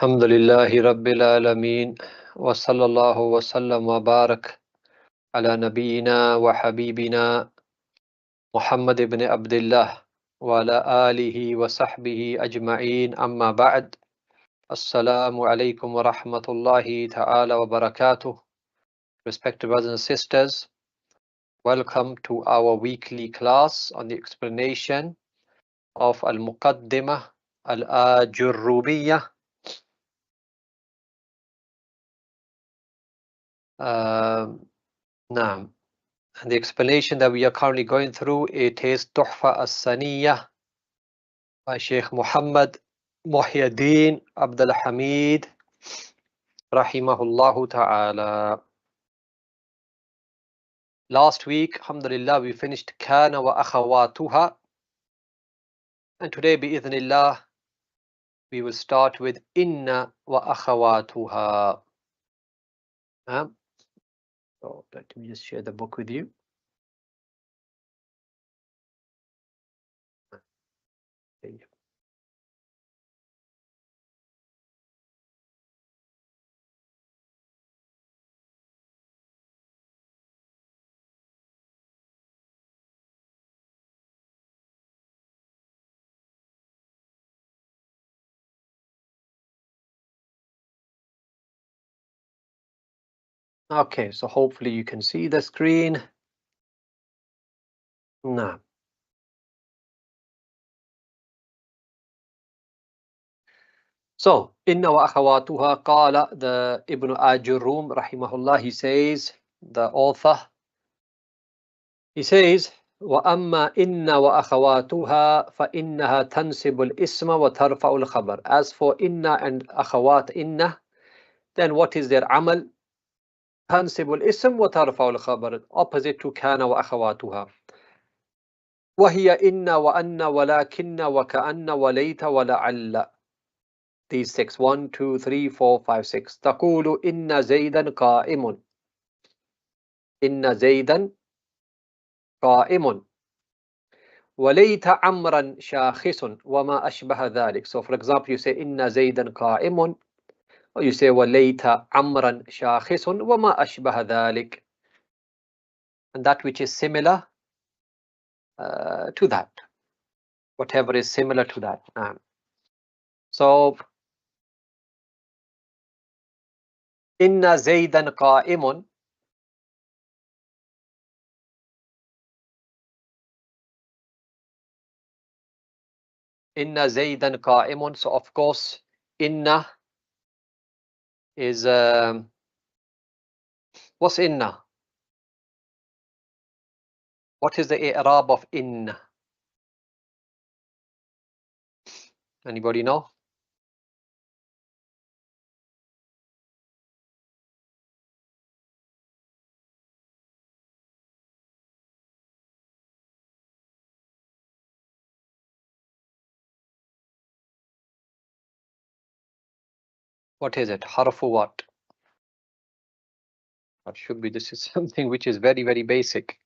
الحمد لله رب العالمين وصلى الله وسلم وبارك على نبينا وحبيبنا محمد بن عبد الله وعلى آله وصحبه أجمعين أما بعد السلام عليكم ورحمة الله تعالى وبركاته. Respected brothers and sisters, welcome to our weekly class on the explanation of Al-Muqaddimah Al-Ajurrimiyyah. Naam. And the explanation that we are currently going through, it is Tuhfah Al-Sanniyyah by Sheikh Muhammad Muhyiddin Abdul Hamid Rahimahullahu Ta'ala. Last week, alhamdulillah, we finished Kana wa akhawatuha. And today, bi'idhnillah, we will start with Inna wa akhawatuha. So let me just share the book with you. Okay, so hopefully you can see the screen. Nah. So, inna wa akhawatuha qala, the Ibn Ājurrumiyyah rahimahullah, he says, the author, he says, wa amma inna wa akhawatuha fa innaha tansibul isma wa tarfa'ul khabar. As for inna and akhawat inna, then what is their amal? Tansibul ism wa tarfa'ul khabar, opposite to kana wa akhawatuha. Wa hiya inna wa anna wa lakinna wa ka'anna wa layta wa la'alla. These six, 1, 2, 3, 4, 5, 6. تقول إن زيدا قائم. إن زيدا قائم. وليت عمرا شاخص وما أشبه ذلك. So for example, you say إن زيدا قائم, or you say وليت عمرا شاخص وما أشبه ذلك. And that which is similar to that. Whatever is similar to that. So Inna Zaydan qa'imun. Inna Zaydan qa'imun. So of course, Inna is what's Inna? What is the i'rab of Inna? Anybody know? What is it? Harfu what? What should be? This is something which is very, very basic.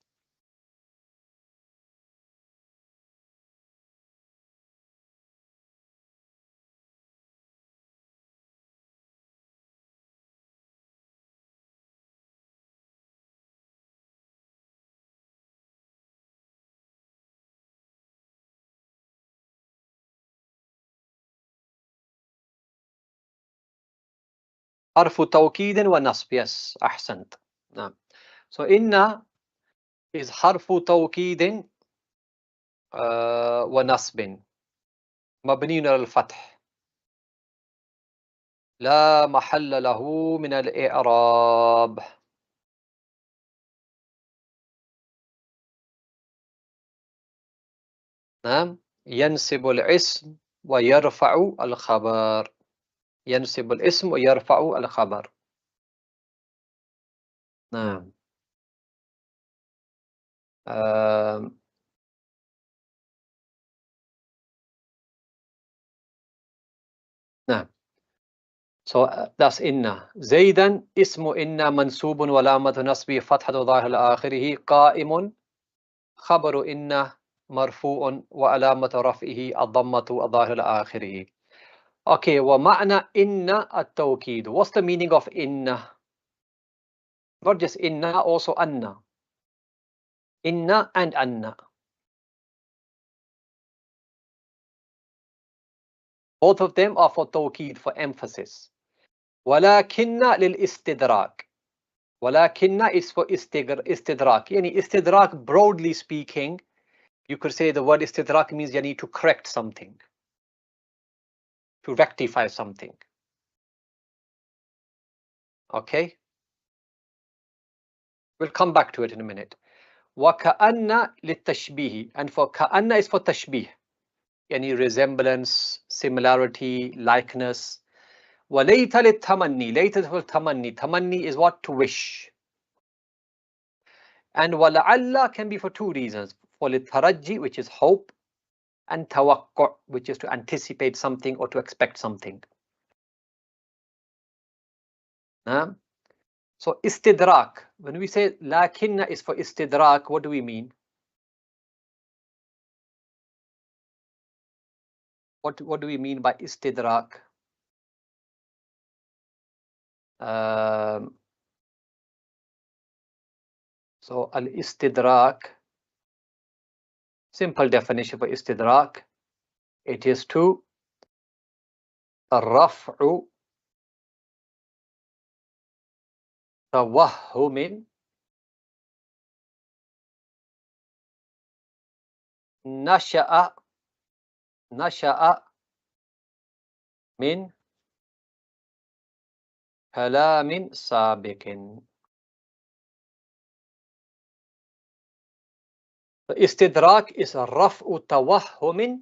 Harfu tawkid wa nasb. Yes, ahsant. So inna is harfu tawkid wa nasb مبني على الفتح لا محل له من الإعراب. نعم. ينسب الاسم ويرفع الخبر. ينسب الاسم ويرفع الخبر. نعم. نعم. So that's inna. زيدا اسم إن منصوب ولامة نصبه فتحة ظاهر آخره. قائم خبر إن مرفوع وعلامة رفعه الضمة ظاهر آخره. Okay, ومعنى إن التوكيد. What's the meaning of إن? Not just إن, also أن. إن and أن. Both of them are for توكيد, for emphasis. ولكن للاستدراك. ولكن is for استدراك. يعني استدراك, broadly speaking, you could say the word istidrak means you need to correct something, to rectify something. Okay? We'll come back to it in a minute. وكأن للتشبيه, and for كأن is for تشبيه, any resemblance, similarity, likeness. وليت للتمني, ليت is for تمني. تمني is what? To wish. And ولعل can be for two reasons. For للترجي, which is hope, and توقع, which is to anticipate something or to expect something. So istidrak, when we say lakinna is for istidrak, what do we mean? What do we mean by istidrak? So al-istidrak, simple definition for istidrak, it is to raf'u tawahhumin nasha'a min kalamin sabiqin. The istidrak is raf'u tawahhumin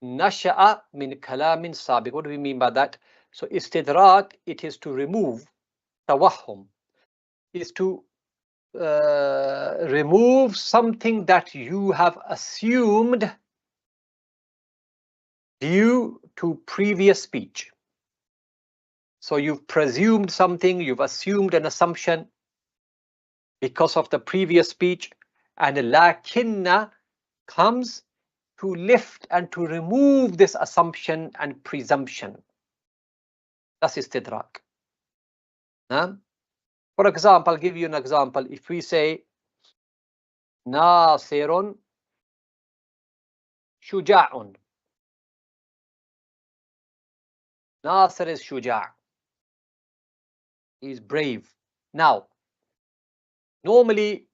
nasha'a min kalamin sabiq. What do we mean by that? So istidrak, it is to remove, tawahhum is to remove something that you have assumed due to previous speech. So you've presumed something, you've assumed an assumption because of the previous speech, and lakinna comes to lift and to remove this assumption and presumption. That's istidrak. For example, I'll give you an example. If we say Nasirun Shuja'un, Nasir is Shuja', he's brave. Now, normally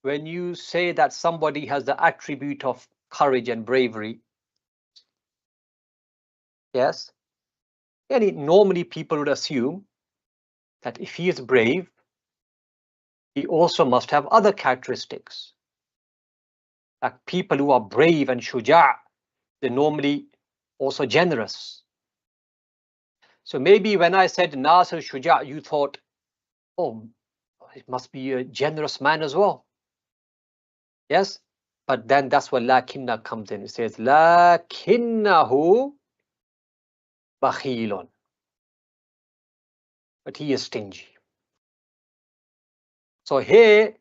when you say that somebody has the attribute of courage and bravery, yes, normally people would assume that if he is brave, he also must have other characteristics. Like people who are brave and shuja', they're normally also generous. So maybe when I said Nasir Shuja', you thought, oh, it must be a generous man as well. Yes, but then that's where lakinna comes in. It says lakinnahu bakhilun, but he is stingy. So here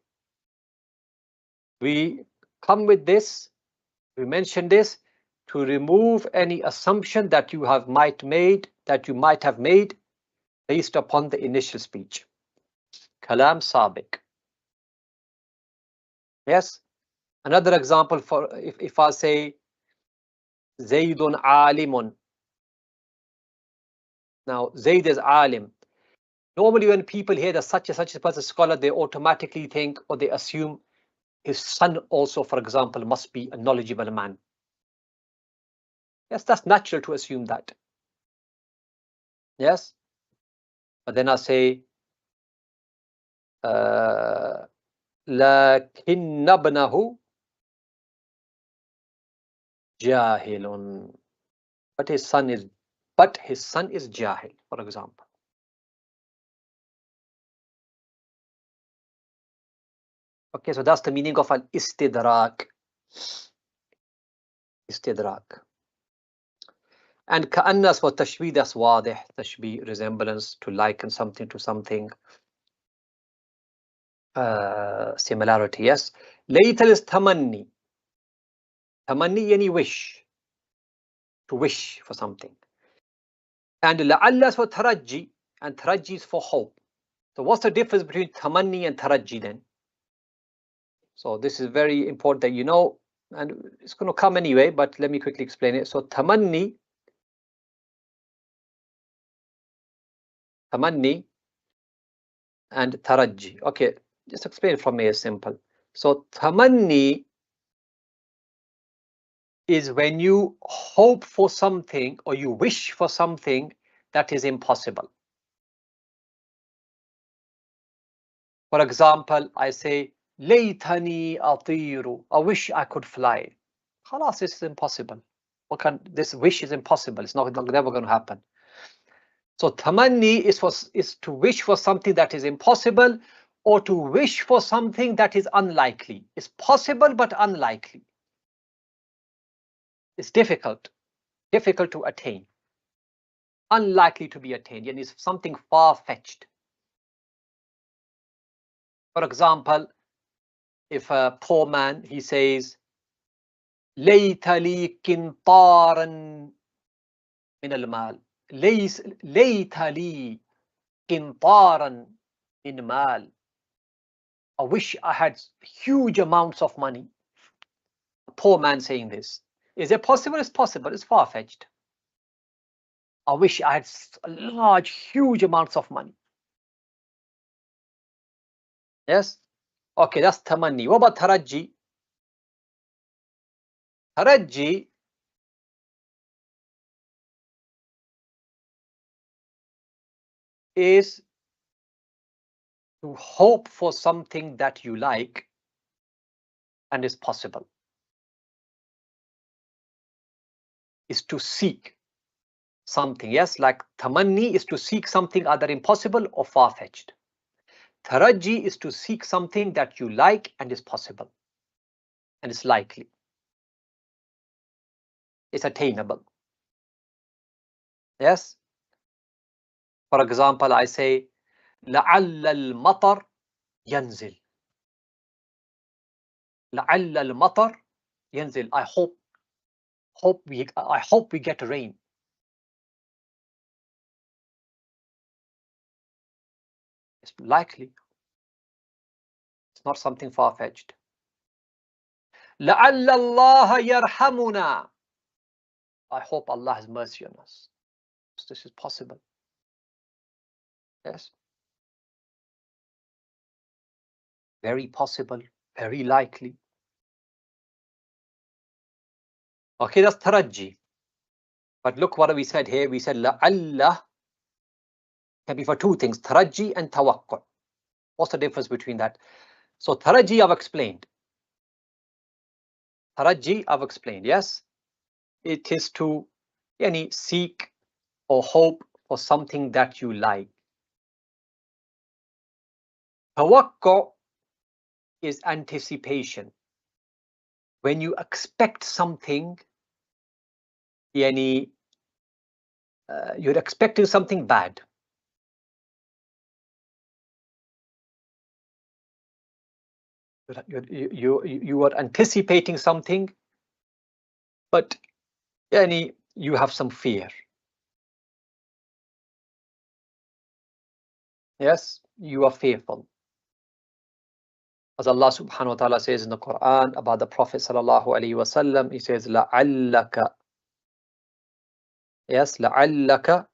we come with this, we mention this to remove any assumption that you might have made based upon the initial speech. Kalam sabiq. Yes. Another example, for if I say Zaydun alimun. Now Zayd is alim. Normally when people hear that such a person scholar, they automatically think or they assume his son also, for example, must be a knowledgeable man. Yes, that's natural to assume that. Yes. But then I say لكن ابنه جاهل, but his son is jahil, for example. Okay, so that's the meaning of al-istidrak. Istidrak. And ka'annas for tashbih, that's wadih, tashbih, resemblance, to liken something to something. Similarity, yes. Later is tamanni. Tamanni, any wish, to wish for something. And لعل is for taraji, and taraji is for hope. So what's the difference between tamanni and taraji then? So this is very important that you know, and it's going to come anyway, but let me quickly explain it. So tamanni and taraji. Okay, just explain it from me as simple. So tamanni is when you hope for something or you wish for something that is impossible. For example, I say, Laytani atiru. I wish I could fly. Khalas, this is impossible. This wish is impossible. It's never going to happen. So tamanni is to wish for something that is impossible, or to wish for something that is unlikely. It's possible but unlikely. It's difficult to attain, unlikely to be attained, and it's something far-fetched. For example, if a poor man, he says, ليت لي قنطارا من المال. ليت لي قنطارا من مال. I wish I had huge amounts of money. A poor man saying this. Is it possible? It's possible. It's far-fetched. I wish I had large, huge amounts of money. Yes? Okay, that's tamanni. What about taraji? Taraji is to hope for something that you like and is possible. Is to seek something. Yes, like tamanni is to seek something either impossible or far-fetched. Taraji is to seek something that you like and is possible and is likely. It's attainable. Yes. For example, I say, لعل المطر ينزل. لعل المطر ينزل. I hope we get rain. It's likely. It's not something far-fetched. لعل الله يرحمنا. I hope Allah has mercy on us. This is possible. Yes. Very possible, very likely. Okay, that's taraji. But look what we said here. We said la'alla can be for two things, taraji and tawakkul. What's the difference between that? So taraji I've explained. Taraji I've explained, yes? It is to seek or hope for something that you like. Tawakkul is anticipation. When you expect something, you're expecting something bad. You are anticipating something, but you have some fear. Yes, you are fearful. As Allah subhanahu wa ta'ala says in the Quran about the Prophet sallallahu alaihi wasallam, he says, لَعَلَّكَ. Yes, لَعَلَّكَ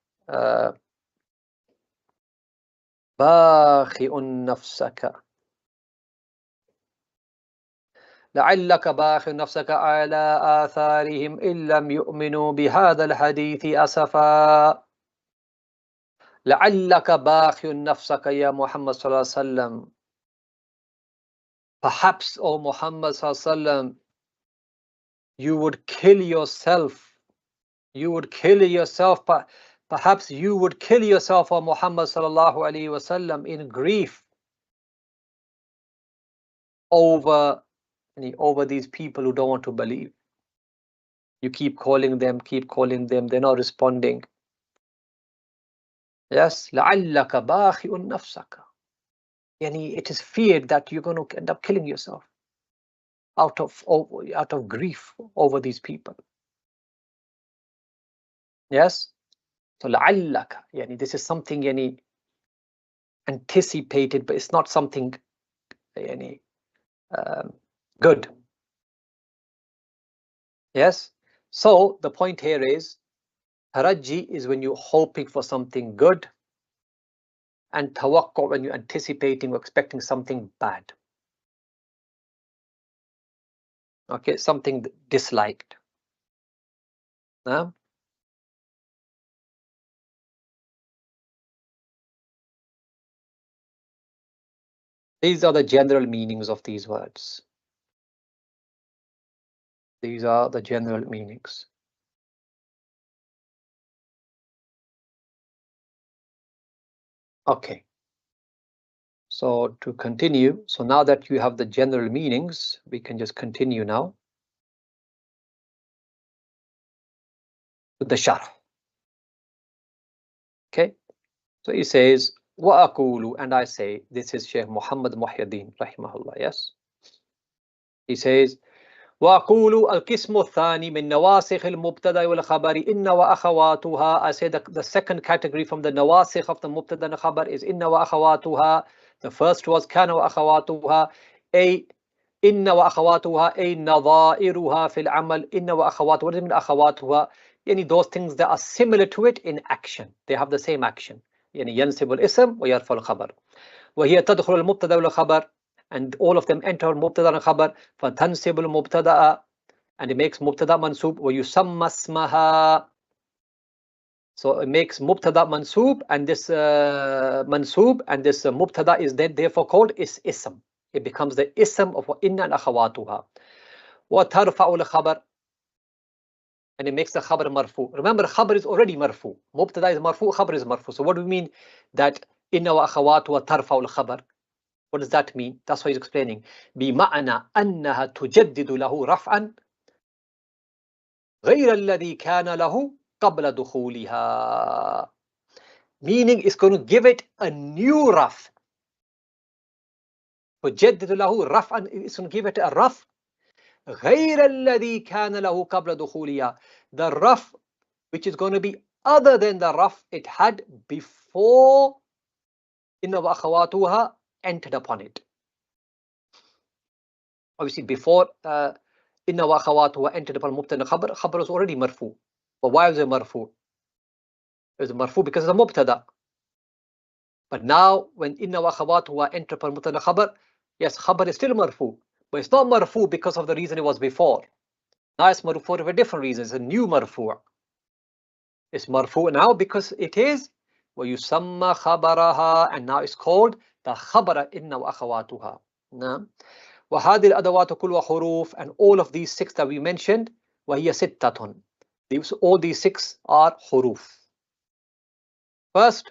بَاخِئٌ نَفْسَكَ. لعلك باخ نفسك على آثارهم إن لم يؤمنوا بهذا الحديث أسفا. لعلك باخ نفسك يا محمد صلى الله عليه وسلم. Perhaps, O Muhammad صلى الله عليه وسلم, you would kill yourself. You would kill yourself. Perhaps you would kill yourself, O Muhammad sallallahu alaihi wasallam, in grief over these people who don't want to believe. You keep calling them, they're not responding. Yes, لعلك باخئ نفسك. It is feared that you're going to end up killing yourself out of grief over these people. Yes. So لعلك, يعني this is something يعني anticipated, but it's not something يعني good. Yes. So the point here is taraji is when you're hoping for something good, and tawakku when you're anticipating or expecting something bad. Okay, something disliked. These are the general meanings of these words. These are the general meanings. Okay. So to continue, so now that you have the general meanings, we can just continue now with the sharh. Okay. So he says, wa aqulu, and I say, this is Shaykh Muhammad Muhyiddin rahimahullah. Yes. He says, وأقول القسم الثاني من نواسخ المبتدأ والخبر إن وأخواتها. I say the second category from the nawasikh of the mubtada and khabar is إن وأخواتها. The first was كان وأخواتها أي إن وأخواتها أي نظائرها في العمل. إن وأخواتها, what does it mean أخواتها? يعني those things that are similar to it in action, they have the same action. يعني ينسب الاسم ويرفع الخبر. وهي تدخل المبتدا والخبر, and all of them enter مبتدا and خبر. فتنسب المبتدا, and it makes مبتدا منسوب. ويسمى اسمها, so it makes مبتدا منسوب, and this منسوب, and this مبتدا is then therefore called is ism. It becomes the ism of إن and أخواتها. وترفع الخبر, and it makes the khabar marfu. Remember, khabar is already marfu. Mubtada is marfu, khabar is marfu. So what do we mean that inna wa akhawatu wa tarfa'u al-khabar? What does that mean? That's what he's explaining. بمعنى أنها تجدد له رفعا غير الذي كان له قبل دخولها. Meaning it's going to give it a new raf. تجدد له رفعا, it's going to give it a raf غير الذي كان له قبل دخولها. The raf which is going to be other than the raf it had before inna wa akhawatuha entered upon it. Obviously before inna wa akhawatuha entered upon mubtada khabar, khabar was already marfu. But why was it marfu? It was marfu because of the mubtada. But now when inna wa akhawatuha entered upon mubtada khabar, yes, khabar is still marfu, but it's not marfu because of the reason it was before. Now it's marfu for a different reason. It's a new marfu. It's marfu now because it is وَيُسَمَّى خَبَرَهَا, and now it's called the khabara inna wa akhawatuha. وَهَذِهِ الْأَدَوَاتُ كُلُّهَا حُرُوفٌ, and all of these six that we mentioned, وَهِيَ سِتَّةٌ. All these six are huruf. First,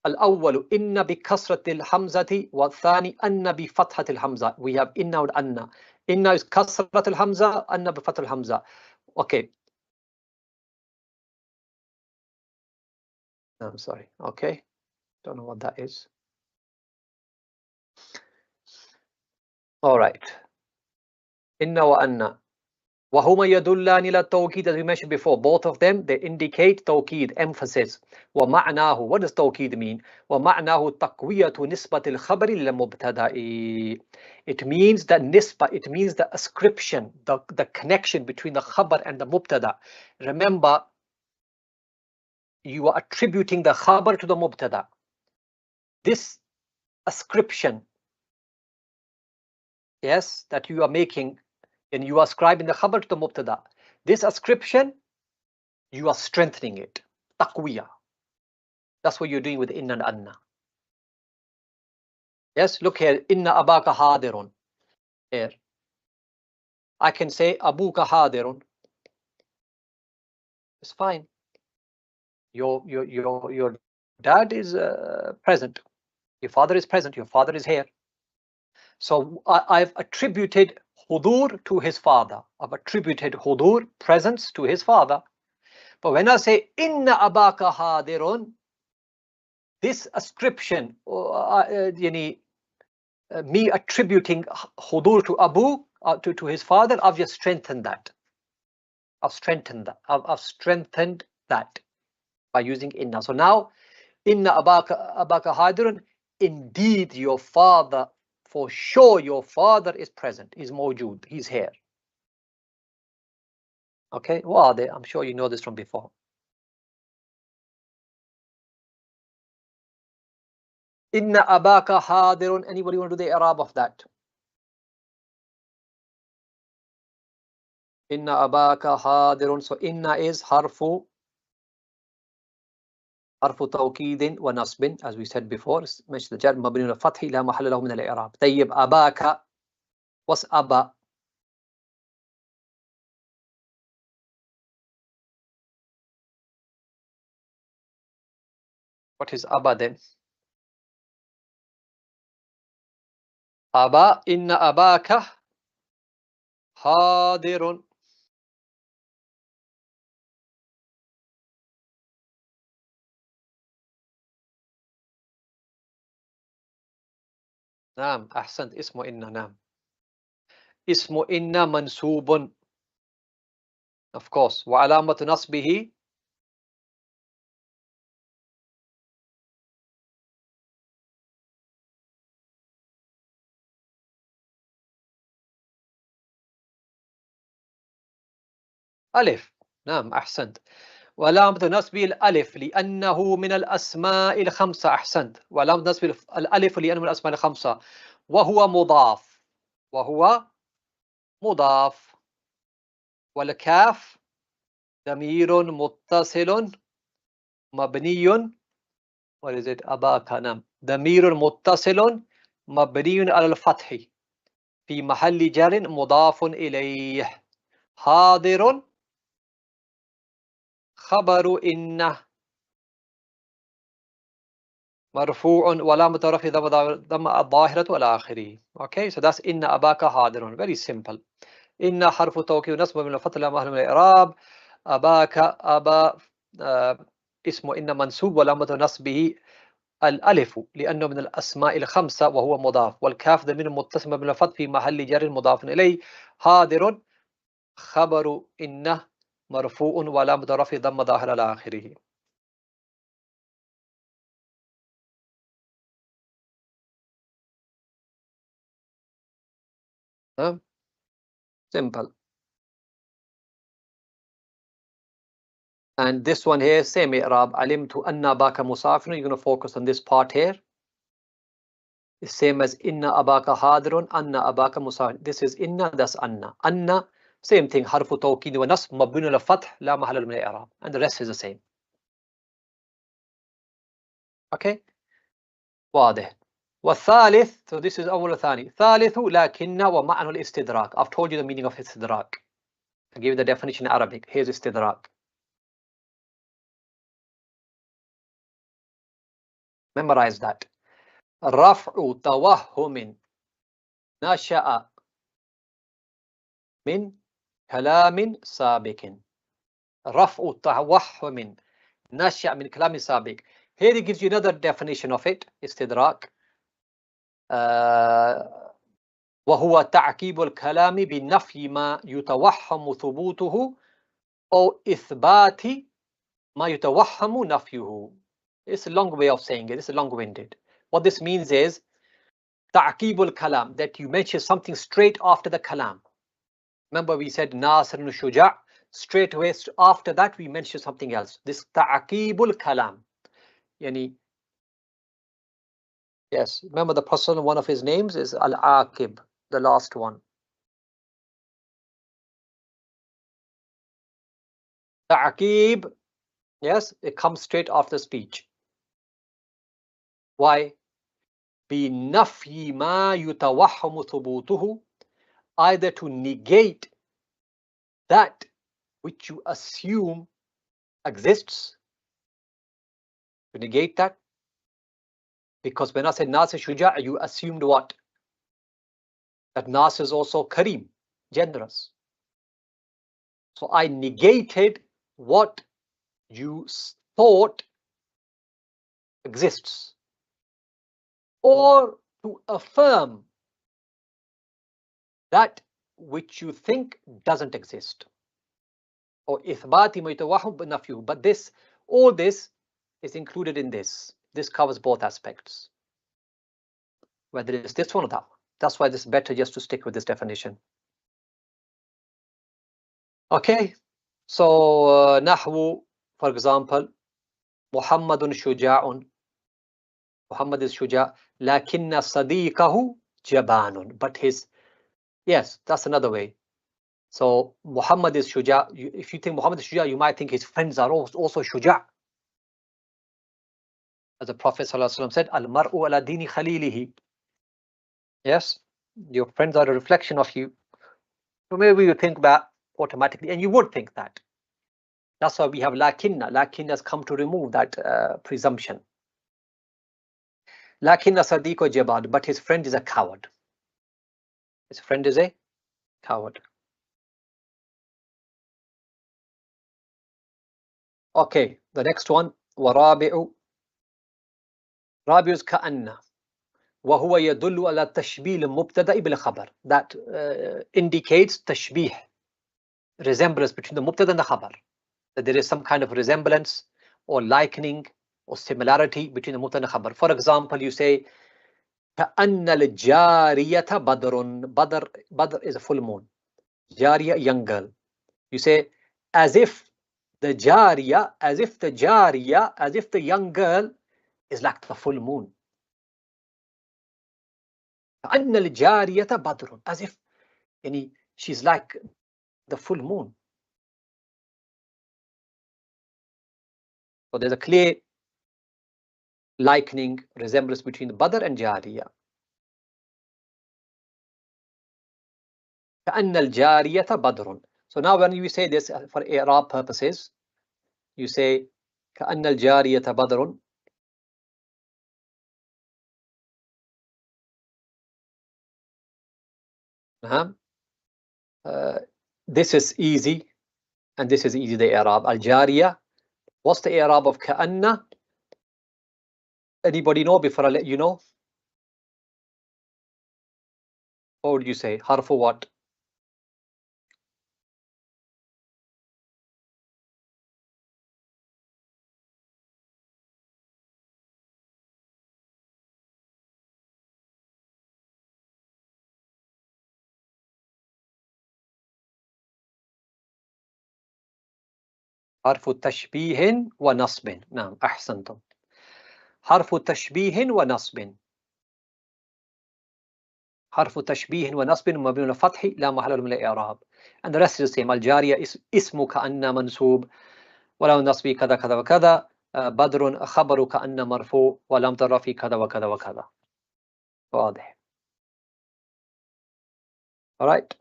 الأول إن بكسرة الحمزة والثاني أن بفتحة الحمزة. We have inna and anna. Inna is kasrat al-hamza, anna بفتح al-hamza. Okay. I'm sorry. Okay. Don't know what that is. All right. Inna wa anna. وَهُمَا يَدُلَّانِ إِلَى التَّوْكِيدِ, as we mentioned before. Both of them, they indicate tawqid, emphasis. وَمَعْنَاهُ, what does tawqid mean? وَمَعْنَاهُ تَقْوِيَةُ نِسْبَةِ الْخَبَرِ لِلْمُبْتَدَإِ. It means the nisba, it means the ascription, the connection between the khabar and the mubtada. Remember, you are attributing the khabar to the mubtada. This ascription, yes, that you are making, and you are ascribing the khabar to the mubtada. This ascription, you are strengthening it. Taqwiya. That's what you're doing with inna and anna. Yes, look here. Inna abaka hadirun. Here. I can say abuka hadirun. It's fine. Your dad is present. Your father is present. Your father is here. So I've attributed hudur to his father. I've attributed hudur, presence, to his father. But when I say inna abaka hadirun, this ascription, me attributing hudur to Abu, to his father, I've just strengthened that. I've strengthened that. I've strengthened that. by using inna. So now, inna abaka hadirun, indeed your father, for sure your father is present, is mawjood, he's here. Okay, what are they? I'm sure you know this from before. Inna abaka hadirun. Anybody want to do the i'rab of that? Inna abaka hadirun. So inna is harfu توكيد ونصب, as we said before. مش الجر مبني على الفتح لا محل له من الإعراب. طيب أباك, what's أبا? What is أبا then? أبا, إن أباك حاضر. نعم أحسنت, اسمه إن. نعم اسمه إن منسوب, of course, وعلامة نصبه ألف. نعم أحسنت, وعلامة نصبه الألف لأنه من الأسماء الخمسة. أحسنت, وعلامة نصبه الألف لأنه من الأسماء الخمسة. وهو مضاف, وهو مضاف. والكاف ضمير متصل مبني, what is it? أباك. نعم, ضمير متصل مبني على الفتح في محل جر مضاف إليه. حاضر خبر إن مرفوع وعلامة رفعه ضم الظاهرة والى آخره. Okay, so that's إن أباك حاضر. Very simple. إن حرف توكيد نصب من الفتح لا محل من الإعراب. أباك أبا اسم إن منسوب وعلامة نصبه الألف لأنه من الأسماء الخمسة وهو مضاف. والكاف ضمير متصل من الفتح في محل جر مضاف إليه. حاضر خبر إن مرفوع وعلامة رفعه ضم ظاهرة على آخره. Simple. And this one here, same i'rab. Alimtu anna abaka musafirun. You're going to focus on this part here. It's same as inna abaka hadirun, anna abaka musafirun. This is inna, that's anna. Anna, same thing. Harfu tawkid wa nasb mabni ala fath la mahalla min al-i'rab. And the rest is the same. Okay? واضح. والثالث, so this is أول ثاني. ثالث لكن ومعنى الاستدراك. I've told you the meaning of istidrak. I give you the definition in Arabic. Here's istidrak. Memorize that. رفع توهم نشأ من كلام سابق. رفع توهم نشأ من كلام سابق. Here he gives you another definition of it. استدراك. وهو تعقيب الكلام بنفي ما يتوهم ثبوته أو إثبات ما يتوهم نفيه. It's a long way of saying it. It's a long-winded. What this means is تعقيب الكلام, that you mention something straight after the kalam. Remember we said Nasr and Shuja', straight away after that we mention something else. This تعقيب الكلام. Yani, yes, remember the Prophet, one of his names is Al-Aqib, the last one. Ta'aqib, yes, it comes straight after speech. Why? بِنَفْيِ مَا يُتَوَحَّمُ ثُبُوتُهُ, either to negate that which you assume exists, to negate that. Because when I said Nas Shuja', you assumed what? That Nas is also Kareem, generous. So I negated what you thought exists, or to affirm that which you think doesn't exist. Or إثبات ما يتوهم بنفيه. But this all this is included in this. This covers both aspects, whether it's this one or that one. That's why it's better just to stick with this definition. Okay, so Nahwu, for example, Muhammadun Shuja'un. Muhammad is Shuja', lakinna sadiqahu jabanun. But his, yes, that's another way. So Muhammad is Shuja'. If you think Muhammad is Shuja', you might think his friends are also Shuja'. As the Prophet ﷺ said, Al-mar'u ala dini khalilihi. Yes, your friends are a reflection of you. So maybe you think that automatically, and you would think that. That's why we have lakinna. Lakinna has come to remove that presumption. Lakinna sadiqo jabad, but his friend is a coward. His friend is a coward. Okay, the next one. Warabi'u. Rabi'u is ka'anna. وهو يدل على تشبيه المبتدأ بالخبر. That indicates tashbih, resemblance between the mubtada and the khabar. That there is some kind of resemblance or likening or similarity between the mubtada and the khabar. For example, you say كأن الجارية بدر. Badr is a full moon. Jariya, young girl. You say as if the jariya, as if the young girl is like the full moon. كأن الجارية بدر, as if she's like the full moon. So there's a clear likening, resemblance between the Badr and Jariya. كأن الجارية بدر. So now when you say this for I'rab purposes, you say كأن الجارية بدر. This is easy, and this is easy, the I'rab. Al-Jariya. What's the I'rab of كأن? Anybody know before I let you know? What would you say? Harfu what? حرف تشبيه ونصب. نعم أحسنتم. حرف تشبيه ونصب. حرف تشبيه ونصب مبني على الفتح لا محل له من الإعراب. And the rest is the same. الجارية اسم كأن منصوب ولو نصب كذا كذا وكذا. بدر خبر كأن مرفوع ولم تر في كذا وكذا وكذا. واضح. All right.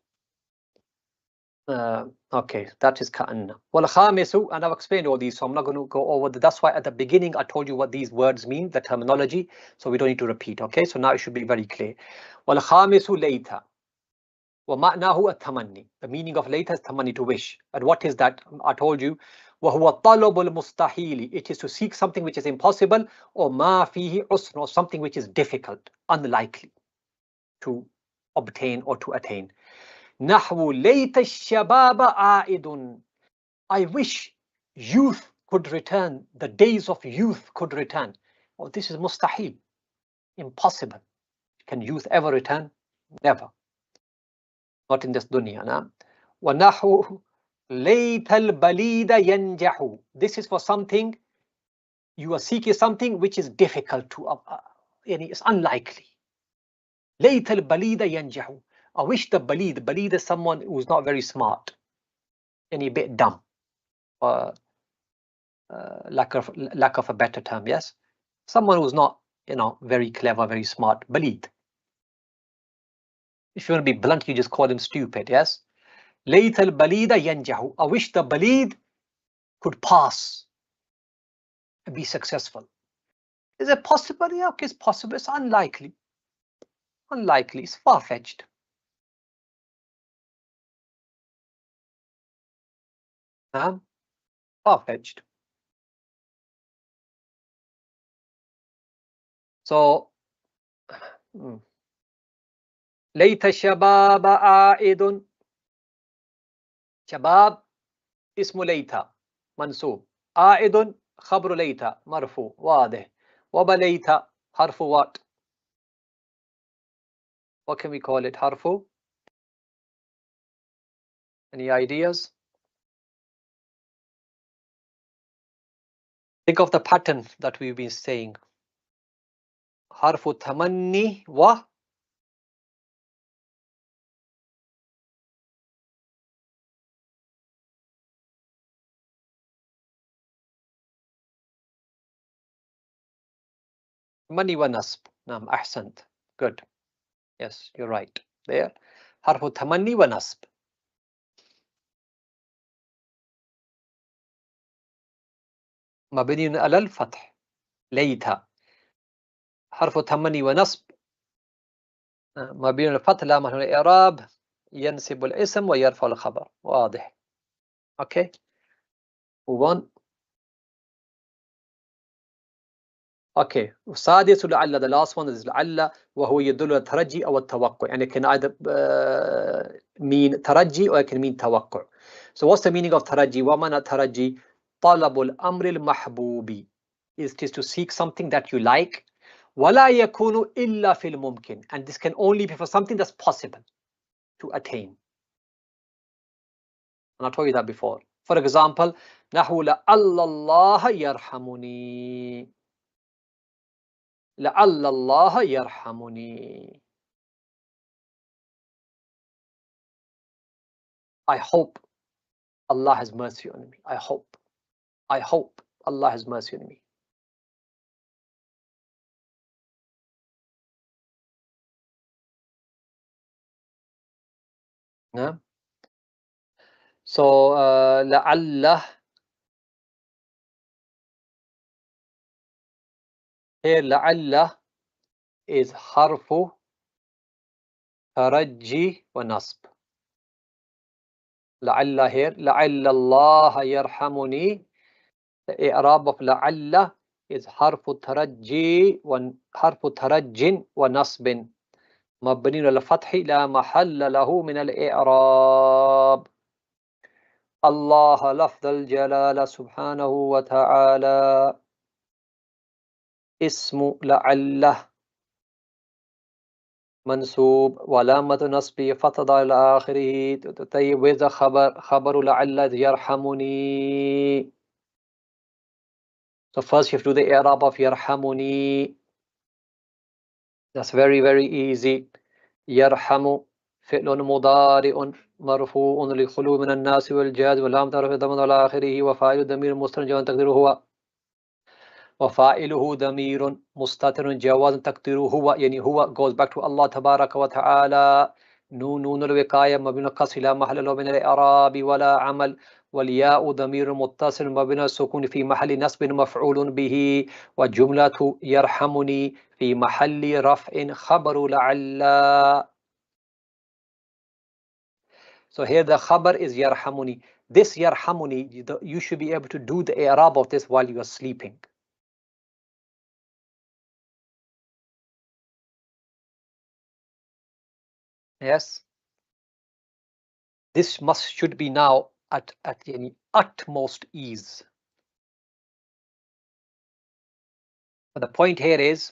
Okay, that is كأن. والخامس, and I've explained all these, so I'm not going to go over that's why at the beginning I told you what these words mean, the terminology, so we don't need to repeat. Okay, so now it should be very clear. والخامس ليت ومعناه التمني. The meaning of ليت is tamanni, to wish. And what is that? I told you وهو طلب المستحيل. It is to seek something which is impossible, or ما فيه عسر, or something which is difficult, unlikely to obtain or to attain. نحو ليت الشباب عائد. I wish youth could return, the days of youth could return. Oh, this is mustahil, impossible. Can youth ever return? Never. Not in this dunya. Na? وَنَحْوُ لَيْتَ الْبَلِيدَ يَنْجَحُ. This is for something, you are seeking something which is difficult to, it's unlikely. لَيْتَ الْبَلِيدَ يَنْجَحُ. I wish the balid is someone who's not very smart, and a bit dumb, lack of a better term, yes? Someone who's not, very clever, very smart, balid. If you want to be blunt, you just call him stupid, yes? لَيْتَ الْبَلِيدَ يَنْجَحُ. I wish the balid could pass and be successful. Is it possible? Yeah, okay, it's possible. It's unlikely. Unlikely. It's far-fetched. Far-fetched. So, ليت الشباب عائد. شباب اسم ليت منصوب. عائد خبر ليت مرفوع واضح. وبليت حرف what? What can we call it? حرف? Any ideas? Think of the pattern that we've been saying. حرف تمني و تمني ونصب. نعم أحسنت. Good. Yes, you're right. There. حرف تمني ونصب. مبني على الفتح. ليت حرف تمني ونصب مبني على الفتح لا محل الإعراب ينسب الاسم ويرفع الخبر. واضح. Okay. Move on. Okay. السادس لعل, the last one is لعل وهو يدل على الترجي أو التوقع. يعني can either mean ترجي or it can mean توقع. So what's the meaning of ترجي? ومعنى الترجي؟ طلب الأمر المحبوب. It is to seek something that you like. ولا يكون إلا في الممكن. And this can only be for something that's possible to attain. And I told you that before. For example, نحو لعل الله يرحمني. لعل الله يرحمني. I hope Allah has mercy on me. I hope Allah has mercy on me. Yeah. So لعل here لعل is حرف ترجي ونصب. لعل here لعل الله يرحمني. The إعراب of لعل is حرف ترجي ونصب مبني على الفتح لا محل له من الإعراب. الله لفظ الجلالة سبحانه وتعالى اسم لعل منصوب وعلامة نصبه فتحة إلى آخره. طيب وإذا خبر لعل يرحمني. So first you have to do the i'rab of يرحمني. That's very easy. يرحم فعل مضارع مرفوع لخلو من الناس والجاز ولام تعرف ضمن على آخره وفاعل ضمير مستتر تقديره هو. وفاعله ضمير مستتر جواز تقديره هو. يعني هو goes back to Allah تبارك وتعالى. نون الوقاية مبني القصر لا محل له من الإعراب ولا عمل. والياء ضمير متصل مبني السكون في محل نصب مفعول به. وجملة يرحمني في محل رفع خبر لعل. So here the khabar is yarhamuni. This yarhamuni, you should be able to do the i'rab of this while you are sleeping. Yes. This should be now at any utmost ease. But the point here is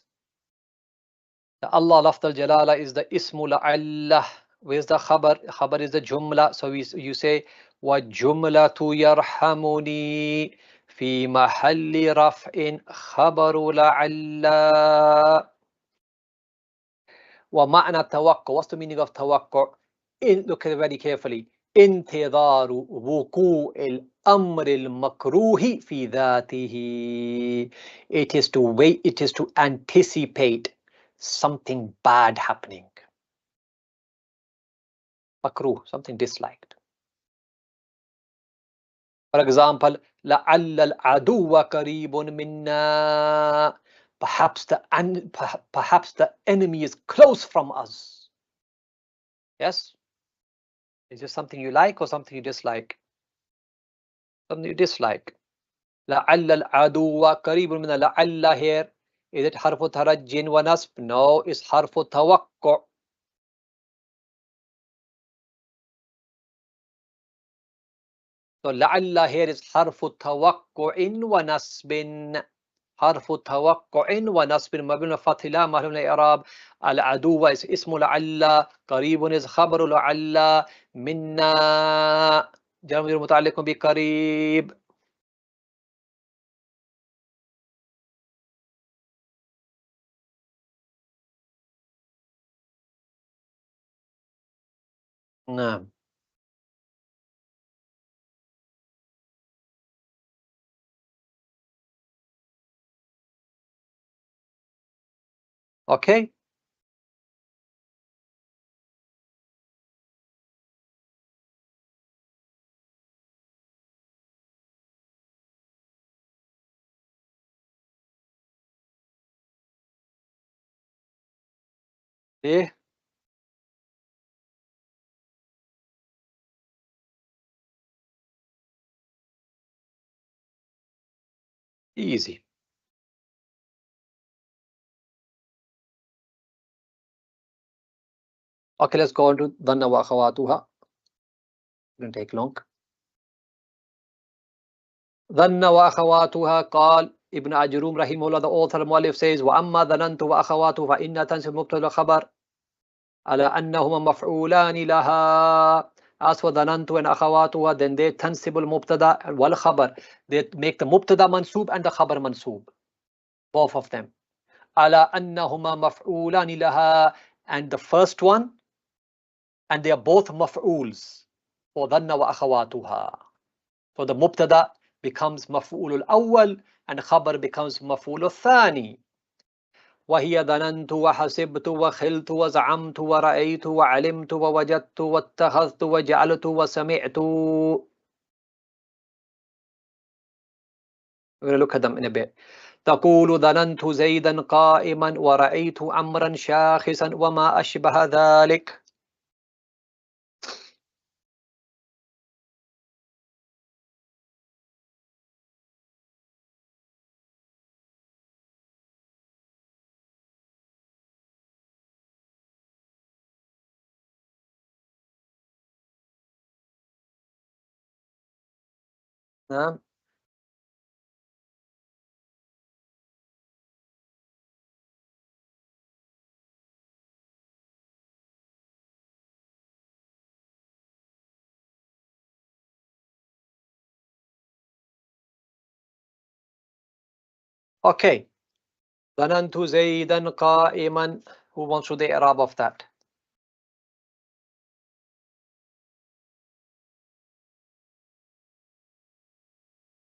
that Allah lafz al-jalala is the ismu la'allah. Where's the khabar? Khabar is the jumla. So you say وَجُمْلَةُ يَرْحَمُنِي فِي مَحَلِّ رَفْعٍ خَبَرُ لَعَلَّ. ومعنى التوقع. What's the meaning of توقع? Look at it very carefully. انتظار وقوع الأمر المكروه في ذاته. It is to wait, it is to anticipate something bad happening. Makruh, something disliked. For example, لعل العدو قريب منا. Perhaps the enemy is close from us. Yes? Is this something you like or something you dislike? Something you dislike. لعل العدو قريب منا. لعل here, is it حرف ترج ونصب? No, it's حرف توقع. So لعل here is حرف توقع ونصب. حرف توقع ونصب مبني فتح لا محل من الإعراب. العدو اسم لعل. قريب is خبر لعل. منا جمع متعلق بقريب. نعم. Okay. إيه. Easy. Okay, let's go on to ظن وأخواتها. Didn't take long. ظن وأخواتها قال ابن أجروم رحمه الله, the author المؤلف says وأما ظننت وأخواته فإن تنسب مبتدأ الخبر على أنهما مفعولان لها. As for ظننت and أخواتها, then they تنسب المبتدأ والخبر. They make the مبتدأ منسوب and the خبر منسوب. Both of them. على أنهما مفعولان لها, and the first one, and they are both مفعوls for ظن وأخواتها. So the مبتدأ becomes مفعول الأول and خبر becomes مفعول الثاني. وهي ظننت وحسبت وخلت وزعمت ورأيت وعلمت ووجدت واتخذت وجعلت وسمعت. We're going to look at them in a bit. تقول ظننت زيدا قائما ورأيت عمرا شاخصا وما أشبه ذلك. نعم. Okay. ظننت زيدا قائما. Who wants to do the i'rab of that?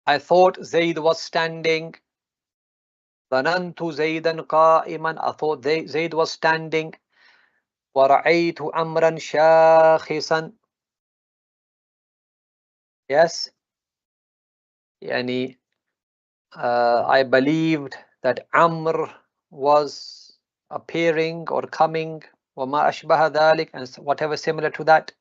I thought Zayd was standing. ظننت زيدا قائما. I thought Zayd was standing. ورأيت عمرا شاخصا. Yes. يعني I believed that Amr was appearing or coming. وما أشبه ذلك, and whatever similar to that.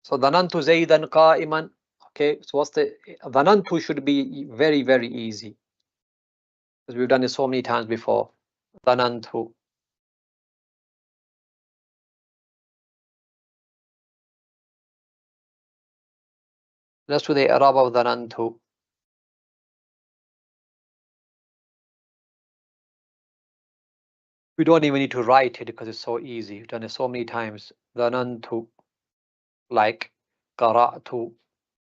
So ظننت زيدا قائما. Okay, so what's the ظننت should be very, very easy, because we've done it so many times before. ظننت. Let's do the i'rab of ظننت. We don't even need to write it because it's so easy. We've done it so many times. ظننت, like قرأت,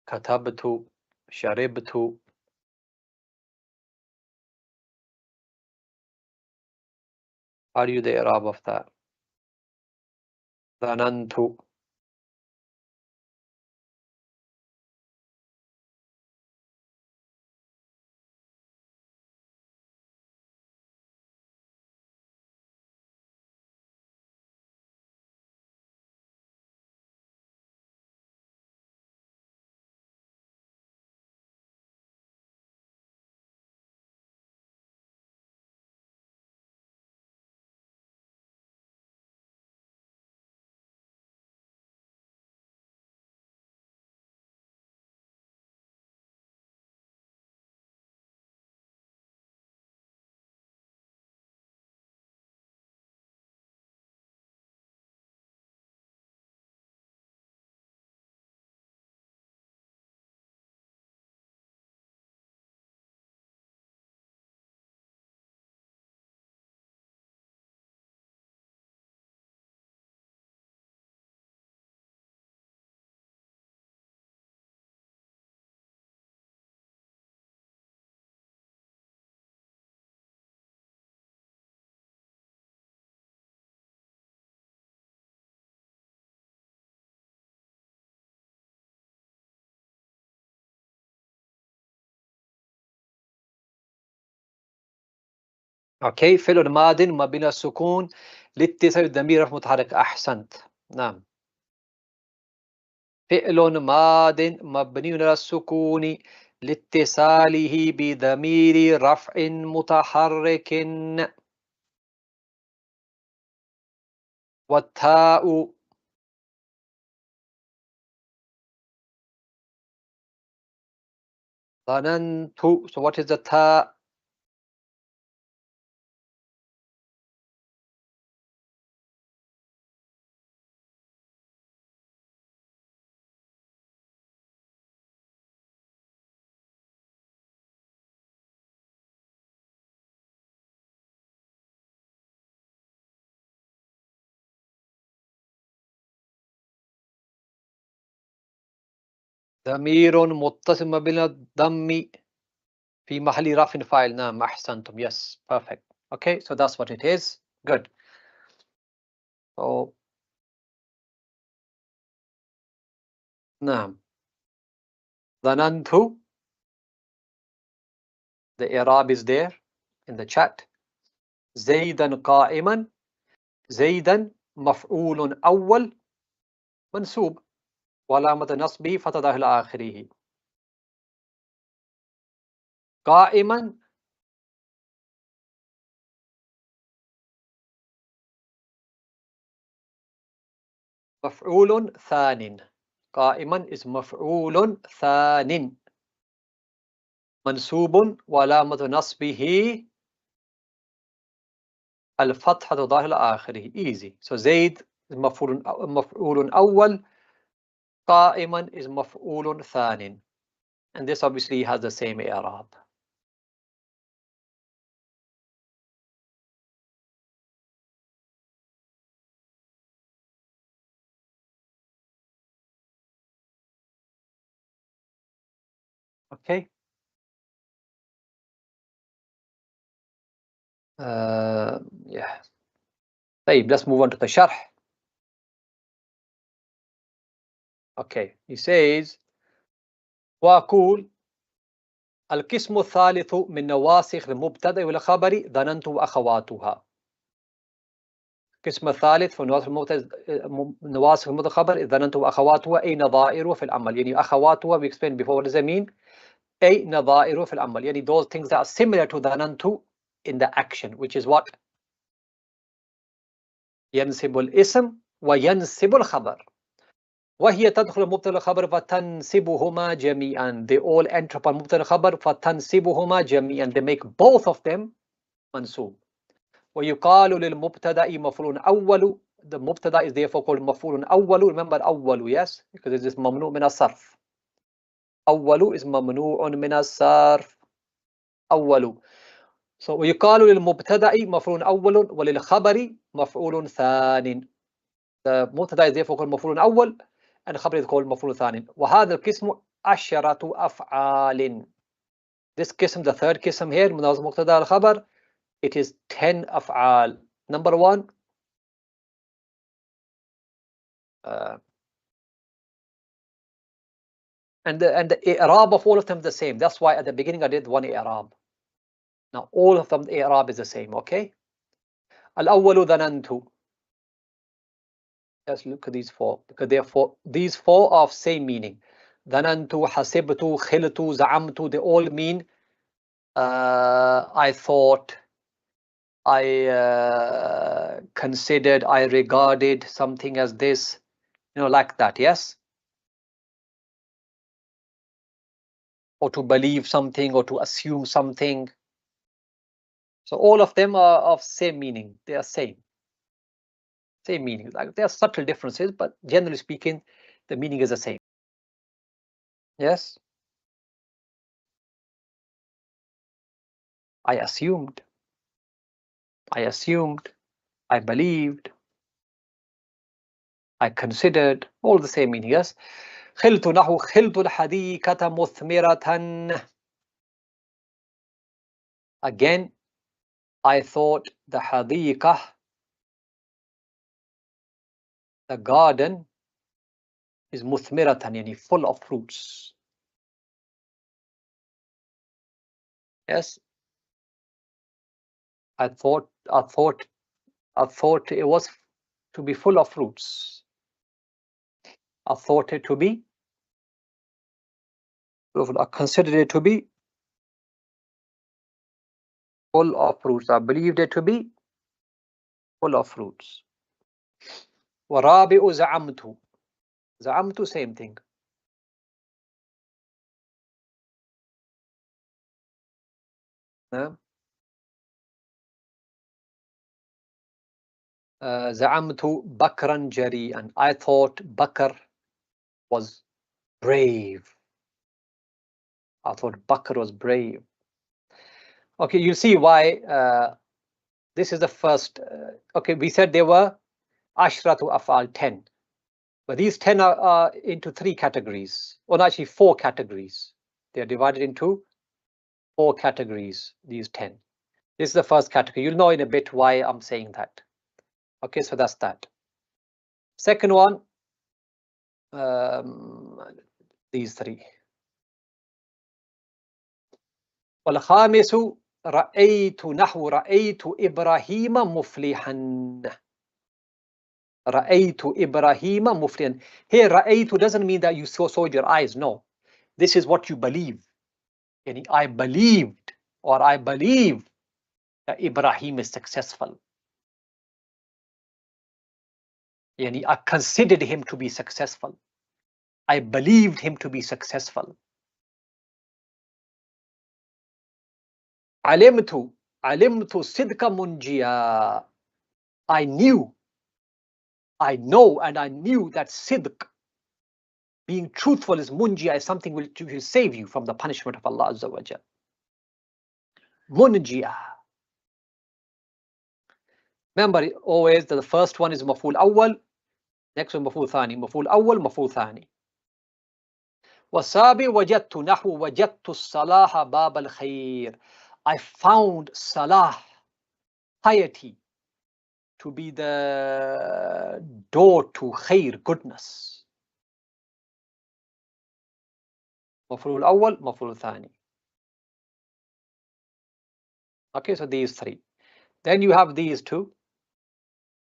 كتبت, شربت. How do you do the i'rab of that? ظننت. اوكي فعل ماض مبني على السكون لاتصال الضمير متحرك. احسنت. نعم. فعل ماض مبني على السكون لاتصاله بضمير رفع متحرك. والتاء ظننت. So what is the ta? ضمير متصل مبني على الضم في محل رفع فاعل. نعم أحسنتم. Yes, perfect. Okay, so that's what it is. Good. So نعم. ظننت. The i'rab is there in the chat. زيدا قائما. زيدا مفعول أول منصوب وعلامة نصبه فتحة ظاهرة على آخره. قائما مفعول ثان. قائما is مفعول ثان منصوب وعلامة نصبه الفتحة ظاهرة على آخره. Easy. So زيد is مفعول أول. قائما is مفعول ثان. And this obviously has the same i'rab. Okay. Yeah. طيب, let's move on to the شرح. Okay. He says وأقول القسم الثالث من نواسخ المبتدأ والخبر ظننت وأخواتها. القسم الثالث من نواسخ المبتدأ والخبر ظننت وأخواتها أي نظائر في العمل. يعني أخواتها we explained before what does that mean. أي نظائر في العمل. يعني those things that are similar to ظننت in the action, which is what? ينسب الاسم وينسب الخبر. وهي تدخل المبتدا والخبر فتنسبهما جميعا. They all enter upon مبتدا والخبر فتنسبهما جميعا. They make both of them منسوب. ويقال للمبتدا مفعول أول. The مبتدا is therefore called مفعول أول. Remember أول, yes, because it is ممنوع من الصرف. أول is ممنوع من الصرف. أول. So ويقال للمبتدا مفعول أول وللخبر مفعول ثان. The مبتدا is therefore called مفعول أول and the خبر is called مفعول ثان. وهذا القسم 10 أفعال. This قسم, the third قسم here, من مبتدا الخبر, it is 10 أفعال. Number 1, and the i'rab of all of them the same. That's why at the beginning I did one i'rab. Now all of them, the i'rab is the same. Okay. الأول ظننت. Let's look at these four, because these four are of same meaning. ظننت, حسبت, خلت, زعمت, they all mean I thought, I considered, I regarded something as this, like that. Yes. Or to believe something, or to assume something. So all of them are of same meaning. They are same meaning. Like there are subtle differences, but generally speaking, the meaning is the same. Yes. I assumed. I believed. I considered. All the same meaning. Yes. خلت نحو خلت الحديقة مثمرة. Again, I thought the حديقة, the garden, is مثمرة, يعني full of fruits. Yes. I thought it was to be full of fruits. I thought it to be, I considered it to be full of fruits. I believed it to be full of fruits. وَرَابِعُ زَعَمْتُ. زَعَمْتُ, same thing. زعمت بكرا جريئا. I thought Bakr was brave. I thought Bakr was brave. Okay, you see why this is the first. Okay, we said there were ashratu af'al, 10. But these 10 are into 3 categories, or actually 4 categories. They are divided into 4 categories, these 10. This is the first category. You'll know in a bit why I'm saying that. Okay, so that's that. Second one, these 3. والخامس رأيت نحو رأيت إبراهيم مفلحا. رأيت إبراهيم مفلحا. Here رأيت doesn't mean that you saw with your eyes. No, this is what you believe. Yani, I believed, or I believe that Ibrahim is successful. Yani, I considered him to be successful. I believed him to be successful. علمت صدق منجيا. I knew, I know, and I knew that sidq, being truthful, is munjia, is something which will save you from the punishment of Allah Azza wa Jal. Munjia. Remember always that the first one is maf'ul awwal, next one maf'ul thani. Maf'ul awwal, maf'ul thani. Wasabi wajadtu nahwu wajadtu salaha bab al khair. I found salah, piety, to be the door to khair, goodness. Maf'ul awwal, maf'ul thani. Okay, so these 3. Then you have these 2.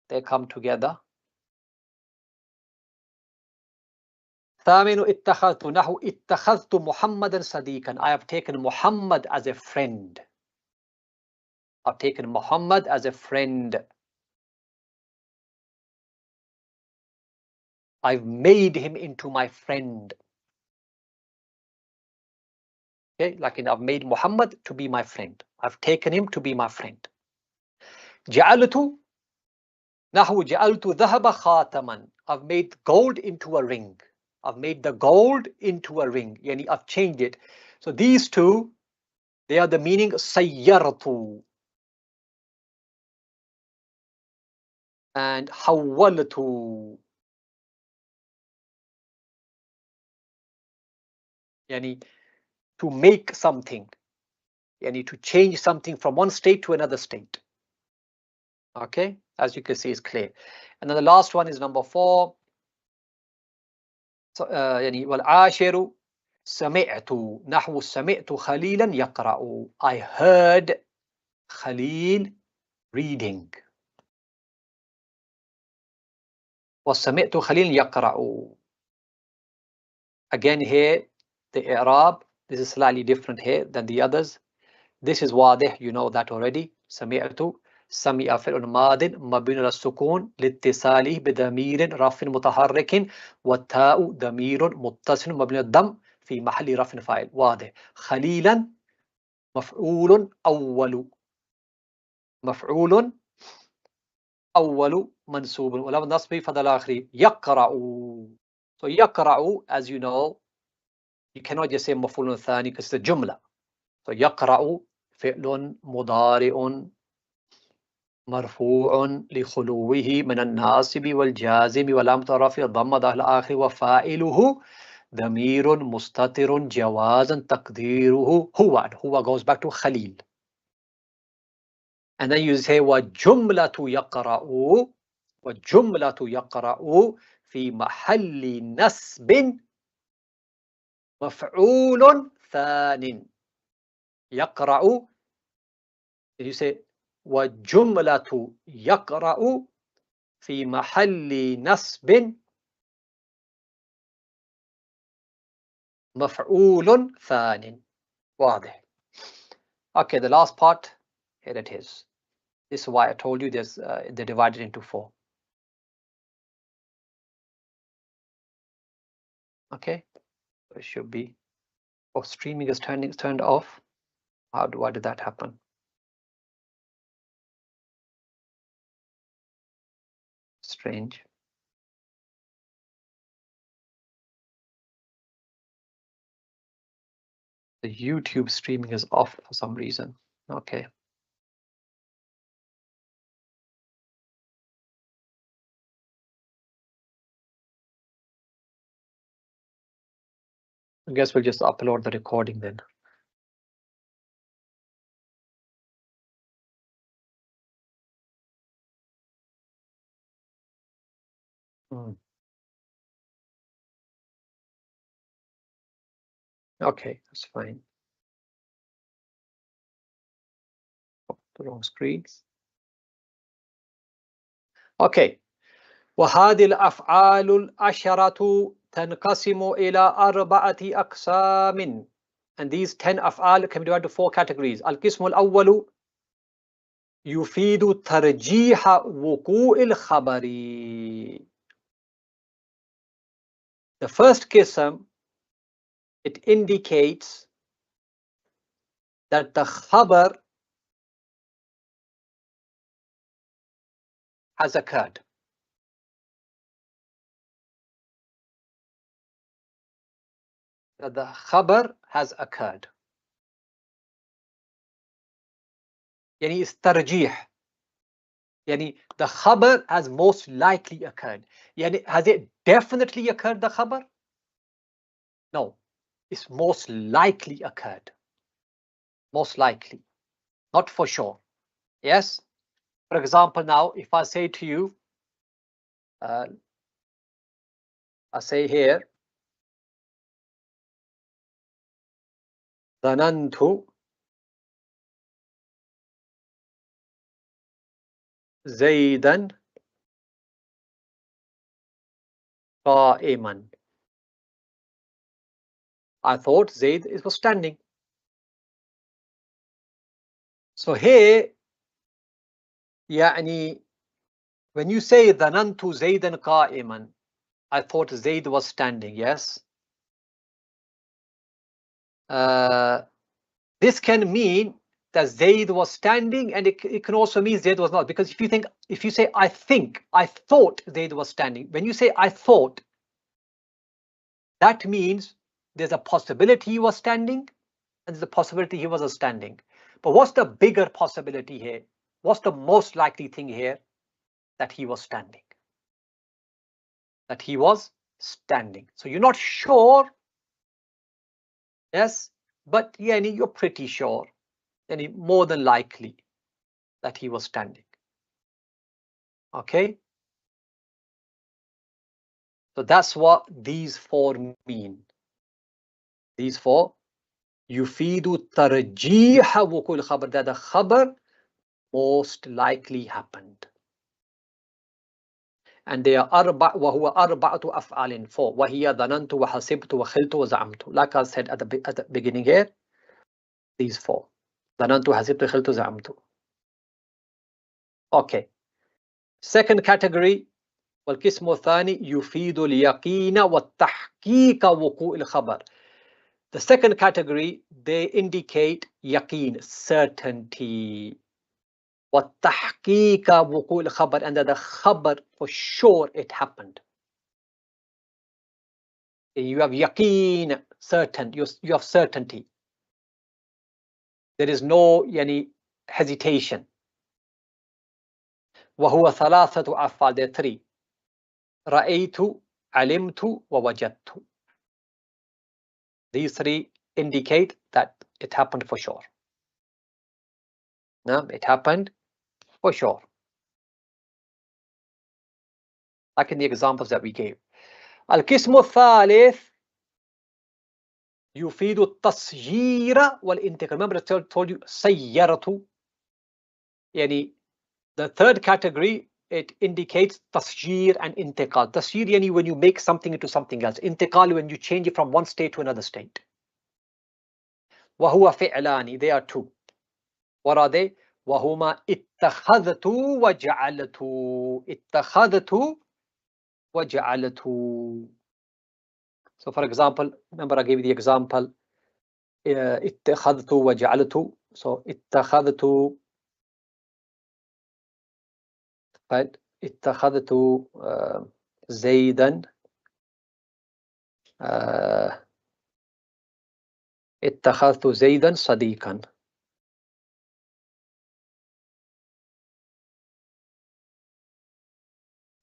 They come together. ثامن اتخذت نحو اتخذت محمدا صديقا. I have taken Muhammad as a friend. I've taken Muhammad as a friend. I've made him into my friend. Okay, like I've made Muhammad to be my friend. I've taken him to be my friend. جعلت نحو جعلت ذهب خاتما. I've made gold into a ring. I've made the gold into a ring. Yani, I've changed it. So these 2, they are the meaning sayyartu and hawwaltu. Yani, to make something. Yani, to change something from one state to another state. Okay, as you can see, it's clear. And then the last one is number 4. So, يعني والعاشر سمعت نحو سمعت خليلا يقرأ. I heard Khalil reading. وسمعت خليل يقرأ. Again here, the i'rab, this is slightly different here than the others. This is واضح, you know that already. سمعت سمع فعل ماض مبني على السكون لاتصاله بضمير رفع متحرك والتاء ضمير متصل مبني على الضم في محل رفع فاعل. واضح. خليلا مفعول أول. مفعول أول منصوب ولو نصب فضل آخر. يقرأ. So يقرأ, as you know, you cannot just say مفعول ثاني because it's a جملة. So يقرأ فعل مضارع مرفوع لخلوه من الناصب والجازم واللام رفع ضم ظهر الآخر وفاعله ضمير مستتر جوازا تقديره هو. And هو goes back to Khalil. And then you say وجملة يقرأ. وجملة يقرأ في محل نصب مفعول ثان. يقرأ, you say وجملة يقرأ في محل نصب مفعول ثان. واضح. Okay, the last part, here it is. This is why I told you there's they're divided into 4. Okay, it should be. Oh, streaming is turned off. Why did that happen? Strange. The YouTube streaming is off for some reason. Okay. I guess we'll just upload the recording then. Okay, that's fine. Oh, the wrong screen. Okay. وهذه الأفعال العشرة تنقسم إلى 4 أقسام. And these 10 أفعال can be divided into 4 categories. القسم الأول يفيد ترجيح وقوع الخبر. The first qism, it indicates that the khabar has occurred. That the khabar has occurred. Yani is tarjih. Yani the khabar has most likely occurred. Yani has it definitely occurred, the khabar? No, it's most likely occurred. Most likely, not for sure. Yes. For example, now if I say to you, I say here, ظننت زيدا قائما. I thought Zaid was standing. So here, يعني when you say ظننت زيدا قائما, I thought Zaid was standing. Yes. This can mean that Zaid was standing, and it can also mean Zaid was not. Because if you say I thought Zaid was standing. When you say I thought, that means there's a possibility he was standing, and there's a possibility he wasn't standing. But what's the bigger possibility here? What's the most likely thing here? That he was standing. That he was standing. So you're not sure. Yes, but yeah, you're pretty sure. And more than likely that he was standing. Okay. So that's what these 4 mean. These 4. يفيد ترجيح وقوع الخبر, that the khabar most likely happened. And they are وهو 4 أفعال 4. وهي ظننت وحسبت وخلت وزعمت. Like I said at the beginning here, these 4. ظننت وحسبت وخلت وزعمت. Okay. Second category, والقسم الثاني يفيد اليقين والتحقيق وقوع الخبر. The second category, they indicate yaqeen, certainty. وَالتَّحْقِيقَ وُقُوعِ الْخَبَرِ, and that the khabar, for sure it happened. You have yaqeen, certain, you have certainty. There is no hesitation. وَهُوَ ثَلَاثَةُ أَفْعَالٍ, there are 3. رَأَيْتُ, عَلِمْتُ, وَوَجَدْتُ. These 3 indicate that it happened for sure. No, it happened for sure. Like in the examples that we gave. القسم الثالث يفيد التسيير والانتقال. Remember I told you سيرت. يعني the third category, it indicates tasjir and intiqal. Tasjir yani when you make something into something else. Intiqal when you change it from one state to another state. وهو فعلان, they are two. What are they? وهما اتخذت وجعلت. اتخذت وجعلت. So for example, remember I gave you the example, اتخذت وجعلت. So اتخذت, right? اتخذت زيدا, اتخذت زيدا صديقا.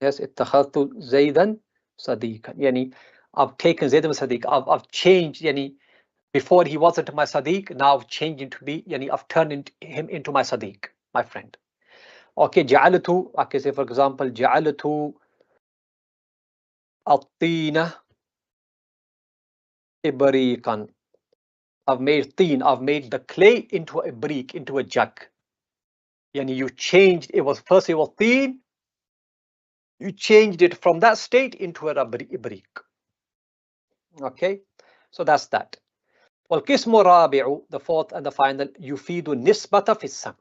Yes, اتخذت زيدا صديقا. يعني I've taken زيدا صديق. I've changed. يعني before he wasn't my Sadiq, now I've changed him to be. يعني I've turned him into my Sadiq, my friend. Okay, جعلت. I can say for example, جعلت الطين إبريقا. I've made teen. I've made the clay into a brick, into a jug. Yani you changed. It was first it was teen. You changed it from that state into a brick. Okay, so that's that. والقسم الرابع, the fourth and the final, يفيد النسبة في السمع.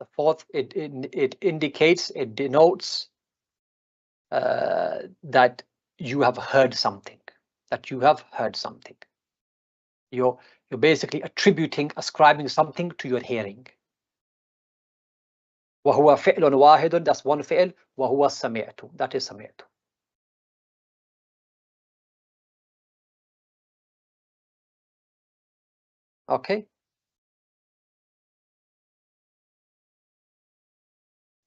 The fourth, it indicates, it denotes that you have heard something. That you have heard something. You're basically attributing, ascribing something to your hearing. وهو فعل واحد, that's one فعل. وهو سمعت, that is سمعت. Okay,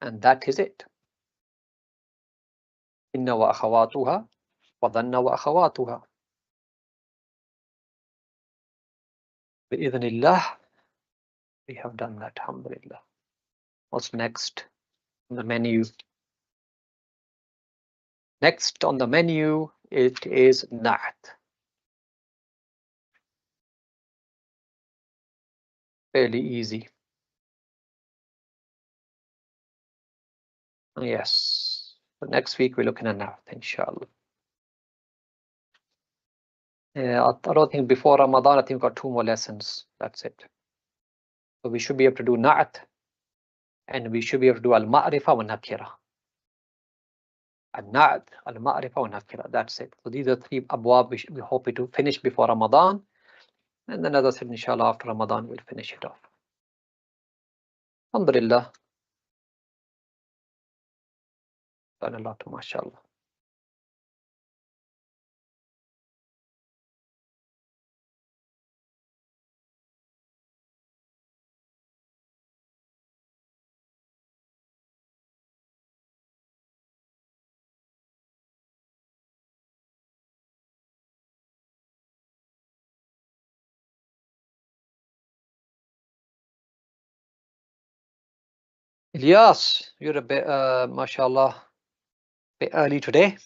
and that is it. إن وأخواتها وظن وأخواتها. بإذن الله, we have done that. Alhamdulillah. What's next on the menu? Next on the menu, it is Na'at. Fairly easy. Yes. So next week we're looking at Na'at, inshallah. I don't think before Ramadan, I think we've got 2 more lessons. That's it. So we should be able to do Na'at, and we should be able to do Al-Ma'rifa wa Nakira. Al-Na'at, Al-Ma'rifa wa Nakira. That's it. So these are 3 abwab we hope to finish before Ramadan. And then, as I said, inshallah, after Ramadan, we'll finish it off. Alhamdulillah. MashaAllah. Ilyas, you're a bit, mashallah, bit early today.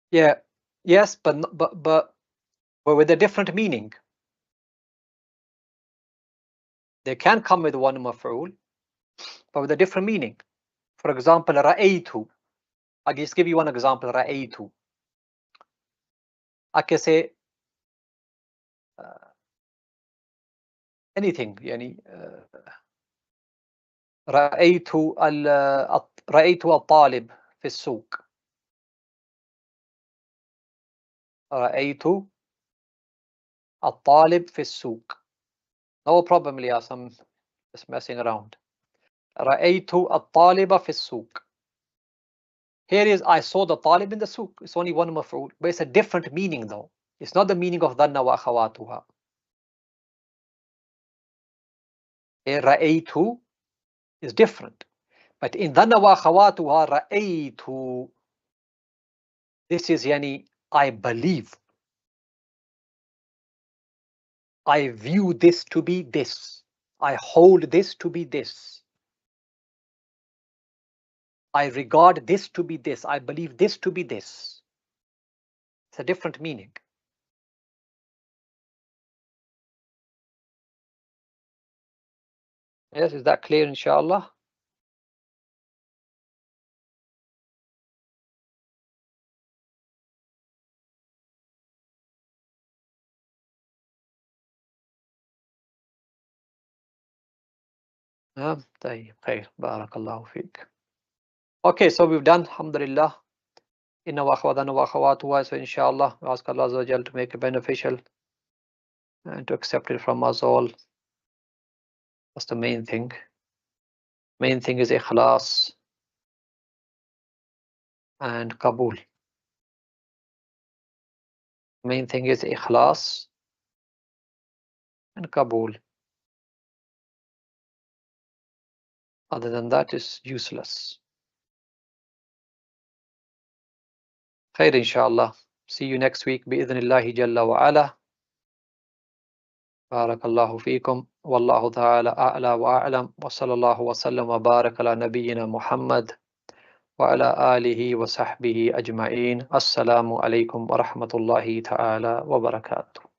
Yeah, yes, but with a different meaning. They can come with one maf'ul, but with a different meaning. For example, ra'aytu. I'll just give you one example. Ra'aytu. I can say anything. Yani, رأيت الطالب في السوق. رأيت الطالب في السوق. No problem, Ilyas. I'm just messing around. رأيت الطالب في السوق. Here is I saw the talib in the souk. It's only one maf'ul, but it's a different meaning though. It's not the meaning of dhanna wa akhawatuha. Here ra'aytu is different. But in dhanna wa akhawatuha, ra'aytu, this is yani I believe. I view this to be this. I hold this to be this. I regard this to be this. I believe this to be this. It's a different meaning. Yes, is that clear, inshallah? طيب خير بارك الله فيك. Okay, so we've done, alhamdulillah. Inna wa akhwadana wa akhawatuha. So inshallah, we ask Allah Azza wa Jal to make it beneficial and to accept it from us all. That's the main thing. Main thing is ikhlas and qabul. Main thing is ikhlas and qabul. Other than that, it's useless. Khair, inshallah. See you next week. Bi-idhnillahi jalla wa ala. Barakallahu feekum. Wallahu ta'ala a'la wa a'lam. Wa sallallahu wa sallam wa barak ala nabiyyina Muhammad wa ala alihi wa sahbihi ajma'in. Assalamu alaikum wa rahmatullahi ta'ala wa barakatuh.